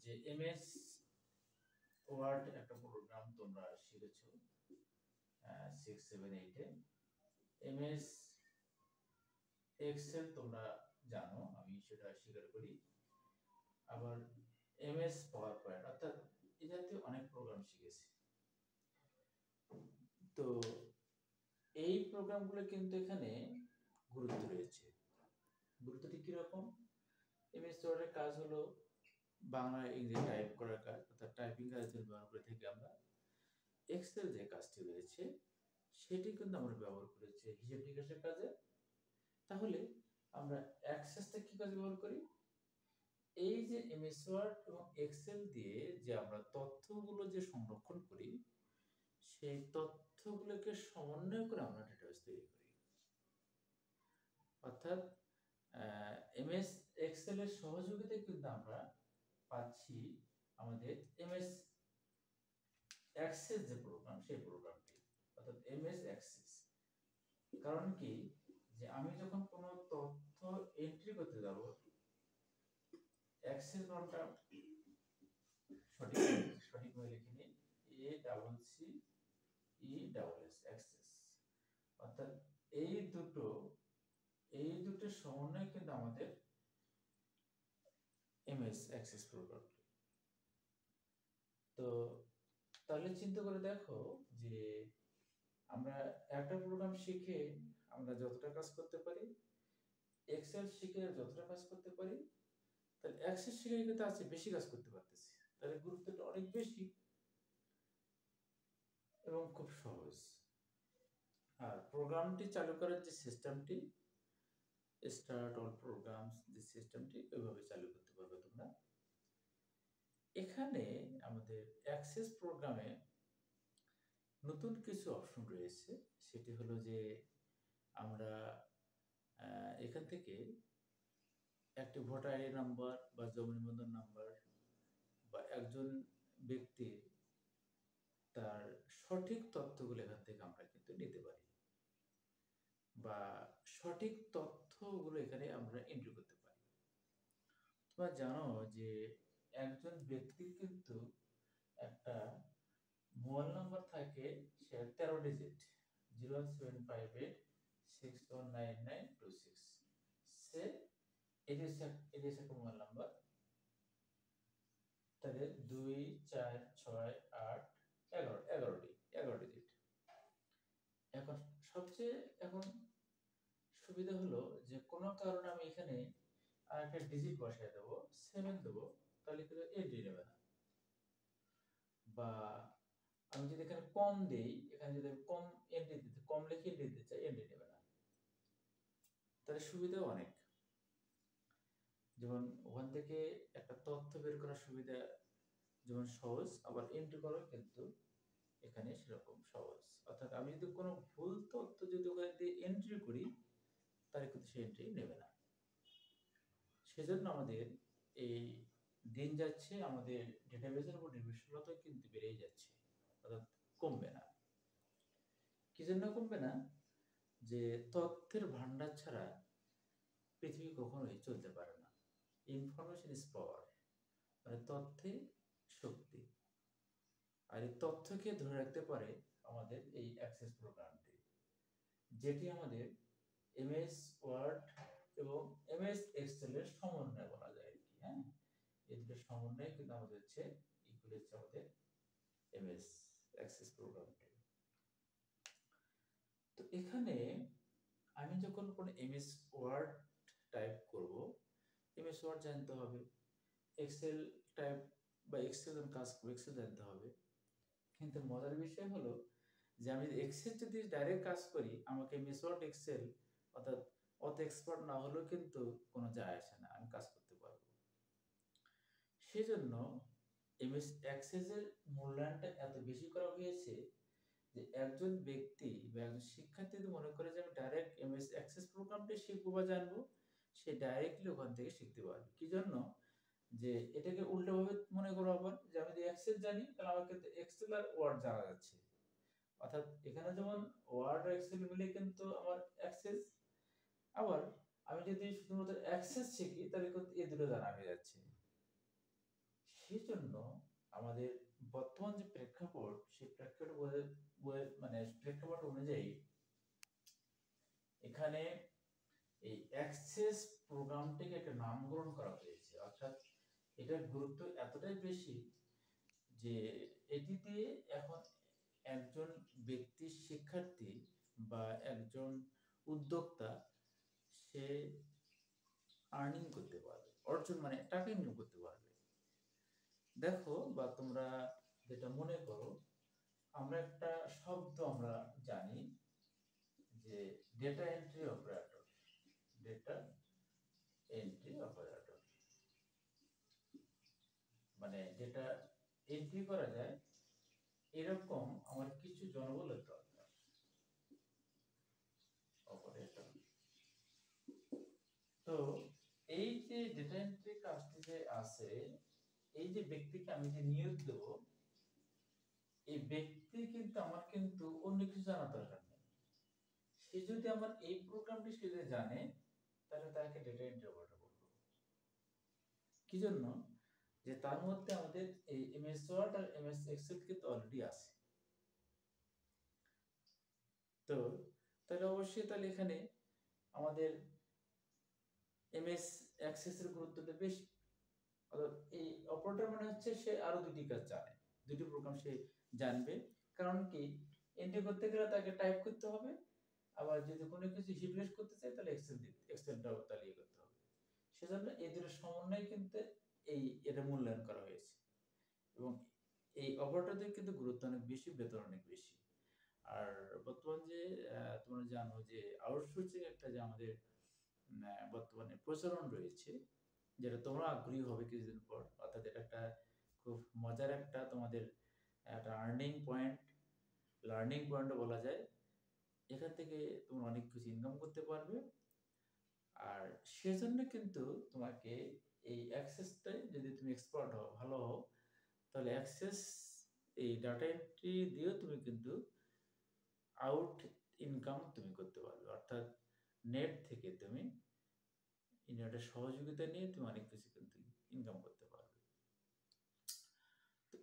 যে MS word একটা programme তোমরা শিখেছো 6, 7, 8 এ। এমএস এক্সেল তোমরা জানো, আমি সেটা স্বীকার করি। আবার এমএস পাওয়ার পয়েন্ট অর্থাৎ এই জাতীয় অনেক প্রোগ্রাম শিখেছি। তো এই প্রোগ্রামগুলো কিন্তু এখানে গুরুত্ব রয়েছে। গুরুত্বটি কিরকম? এমএস ওয়ার্ডের কাজ হলো বাংলা ইংরেজি টাইপ করার কাজ, অর্থাৎ টাইপিং কাজের জন্য ব্যবহার করে থাকি আমরা। এক্সেল যে কাজটি রয়েছে সেটি কিন্তু আমরা ব্যবহার করেছি হিসাব নিকাশের কাজে। তাহলে আমরা অ্যাক্সেসটা কি কাজে ব্যবহার করি? এই যে এমএস ওয়ার্ড এবং এক্সেল দিয়ে যে আমরা তথ্যগুলো যে সংরক্ষণ করি, সেই তথ্যগুলোকে সমন্বয় করে আমরা ডেটাবেস তৈরি করি। অর্থাৎ এমএস এক্সেল এর সহযোগিতায় কিন্তু আমরা পাচ্ছি আমাদের এমএস অ্যাক্সেস যে প্রোগ্রাম, সেই প্রোগ্রামটি অর্থাৎ এমএস অ্যাক্সেস। কারণ কি, যে আমি যখন কোনো তথ্য এন্ট্রি করতে যাব, অ্যাক্সেস নামটা সঠিকভাবে লিখে নিই, ACCESS অ্যাক্সেস। অর্থাৎ এই দুটো সমন্বয় কিন্তু আমাদের এমএস অ্যাক্সেস প্রোগ্রাম। তো তাহলে চিন্তা করে দেখো যে আমরা একটা প্রোগ্রাম শিখে আমরা যতটা কাজ করতে পারি, এক্সেল শিখে যতটা কাজ করতে পারি, তাহলে অ্যাক্সেস শিখে কিন্তু আছে বেশি কাজ করতে পারতেছি। তাহলে গুরুত্বটা অনেক বেশি এবং খুব সহজ। আর প্রোগ্রামটি চালু করার যে সিস্টেমটি, স্টার্ট অল প্রোগ্রামস যে সিস্টেমটি, ওইভাবে চালু করতে পারবে তোমরা। এখানে আমাদের অ্যাক্সেস প্রোগ্রামে নতুন কিছু অপশন রয়েছে। সেটি হলো যে আমরা এখান থেকে একটি ভোটার আইডি নাম্বার বা জন্ম নিবন্ধন নাম্বার বা একজন ব্যক্তির তার সঠিক তথ্যগুলো এখান থেকে আমরা কিন্তু নিতে পারি, বা সঠিক তথ্যগুলো এখানে আমরা এন্ট্রি করতে পারি। তোমরা জানো যে একজন ব্যক্তির কিন্তু একটা মোবাইল নাম্বার থাকে, সে 13 ডিজিট, 07586199926। সে এটি হচ্ছে একটা মোবাইল নাম্বার। তাদের 2, 4, 6, 8, 11 ডিজিট। এখন সবচেয়ে সুবিধা হলো যে কোনো কারণে আমি এখানে আর একটা ডিজিট বসায় দেবো, 7 দেবো, তাহলে কিন্তু এন্ট্রি নেবে না। বা আমি যদি এখানে কম দেই, এখানে যদি কম লিখে এন্ট্রি দিতে চাই, এন্ট্রি নেবে না। তাহলে সুবিধা অনেক। যেমন ওখান থেকে একটা তথ্য বের করার সুবিধা যেমন সহজ, আবার এন্ট্রি করাও কিন্তু এখানে সেরকম সহজ। অর্থাৎ আমি যদি কোনো ভুল তথ্য যদি ওখানে দিয়ে এন্ট্রি করি, তাহলে কিন্তু সে এন্ট্রি নেবে না। সেজন্য আমাদের এই দিন যাচ্ছে, আমাদের ডেটাবেসের উপর নির্ভরশীলতা কিন্তু বেড়েই যাচ্ছে, অর্থাৎ কমবে না। কি জন্য কমবে না? যে তথ্যের ভান্ডার ছাড়া পৃথিবী কখনোই চলতে পারে না। ইনফরমেশন ইজ পাওয়ার, মানে তথ্যে শক্তি। আর এই তথ্যকে ধরে রাখতে পারে আমাদের এই অ্যাক্সেস প্রোগ্রামটি, যেটি আমাদের এমএস ওয়ার্ড এবং এমএস এক্সেল এর সমন্বয় বলা যায় আর কি। হ্যাঁ, এই দুটো সমন্বয় কিন্তু আমাদের হচ্ছে আমাদের এমএস অ্যাক্সেস প্রোগ্রামটি। তো এখানে আমি যখন কোনো এমএস ওয়ার্ড টাইপ করব, এমএস ওয়ার্ড জানতে হবে, এক্সেল টাইপ বা এক্সেল কাজ করব, এক্সেল জানতে হবে। কিন্তু মজার বিষয় হলো যে আমি এক্সেল যদি ডাইরেক্ট কাজ করি, আমাকে এমএস ওয়ার্ড এক্সেল অর্থাৎ অত এক্সপার্ট না হলেও কিন্তু কোনো যায় আসে না, আমি কাজ করতে পারবো। সেজন্য এমএস অ্যাক্সেসের মূল্যায়নটা এত বেশি করা হয়েছে যে একজন ব্যক্তি বা একজন শিক্ষার্থী যদি মনে করে যে আমি ডাইরেক্ট এমএস অ্যাক্সেস প্রোগ্রামটা শিখবো বা জানবো, সে ডাইরেক্টলি ওখান থেকে শিখতে পারবে। কি জন্য? যে এটাকে উল্টোভাবে মনে করো আবার, যে আমি যদি এক্সেল জানি, তাহলে আমার কিন্তু এক্সেল আর ওয়ার্ড জানা যাচ্ছে। অর্থাৎ এখানে যেমন ওয়ার্ড আর এক্সেল মিলে কিন্তু আমার অ্যাক্সেস, আবার আমি যদি শুধুমাত্র অ্যাক্সেস শিখি, তাহলে কিন্তু এই দুটো জানা হয়ে যাচ্ছে। সেজন্য আমাদের বর্তমান যে প্রেক্ষাপট, সেই প্রেক্ষাপট মানে প্রেক্ষাপট অনুযায়ী এখানে এই অ্যাক্সেস প্রোগ্রামটিকে একটা নামকরণ করা হয়েছে। অর্থাৎ এটার গুরুত্ব এতটাই বেশি যে এটিতে এখন একজন ব্যক্তি, শিক্ষার্থী বা একজন উদ্যোক্তা, সে আর্নিং করতে পারবে, অর্জন মানে টাকা ইনকাম করতে পারবে। দেখো বা তোমরা যেটা মনে করো, আমরা একটা শব্দ আমরা জানি যে data entry operator. Data entry operator মানে যেটা এন্ট্রি করা যায় এরকম আমার কিছু জনবলের দরকার। অপারেটর, তো এই যে ডেটা এন্ট্রি কাজটি যে আছে, এই যে ব্যক্তিকে আমি যে নিয়োগ দেব, এই ব্যক্তি কিন্তু আমার কিন্তু অন্য কিছু জানা দরকার নেই। সে যদি আমার এই প্রোগ্রামটি সে যদি জানে, তাহলে তাকে ডেটা এন্ট্রি অপারেটর বলবো। কি জন্য? যে তার মধ্যে আমাদের এই এমএস ওয়ার্ড আর এমএস এক্সেল কিন্তু অলরেডি আছে। তো তাহলে অবশ্যই তাহলে এখানে আমাদের এমএস অ্যাক্সেসের গুরুত্বটা বেশি। অর্থাৎ এই অপারেটর মানে হচ্ছে সে আরো দুটি কাজ জানে, দুটি প্রোগ্রাম সে জানবে। কারণ কি, এন্ট্রি করতে গেলে তাকে টাইপ করতে হবে, আবার যদি কোনো কিছু রিপ্লেস করতে চায় তাহলে এক্সেলটাও তাহলে করতে হবে। সেজন্য এই দুটো সমন্বয় কিন্তু এটা মূল্যায়ন করা হয়েছে। এবং এই অপারেটরদের কিন্তু গুরুত্ব অনেক বেশি, বেতন অনেক বেশি। আর বর্তমান যে তোমরা জানো যে আউটসোর্সিং একটা যে আমাদের বর্তমানে প্রচলন রয়েছে, যেটা তোমরা আগ্রহী হবে কিছুদিন পর। অর্থাৎ এটা একটা খুব মজার একটা তোমাদের একটা লার্নিং পয়েন্টও বলা যায়। এখান থেকে তোমরা অনেক কিছু ইনকাম করতে পারবে। আর সেজন্য কিন্তু তোমাকে এই অ্যাক্সেসটাই, যদি তুমি এক্সপার্ট হও, ভালো হও, তাহলে অ্যাক্সেস এই ডাটা এন্ট্রি দিয়েও তুমি কিন্তু আউট ইনকাম তুমি করতে পারবে। অর্থাৎ নেট থেকে তুমি ইন্টারনেটের সহযোগিতা নিয়ে তুমি অনেক কিছু কিন্তু ইনকাম করতে পারবে। তো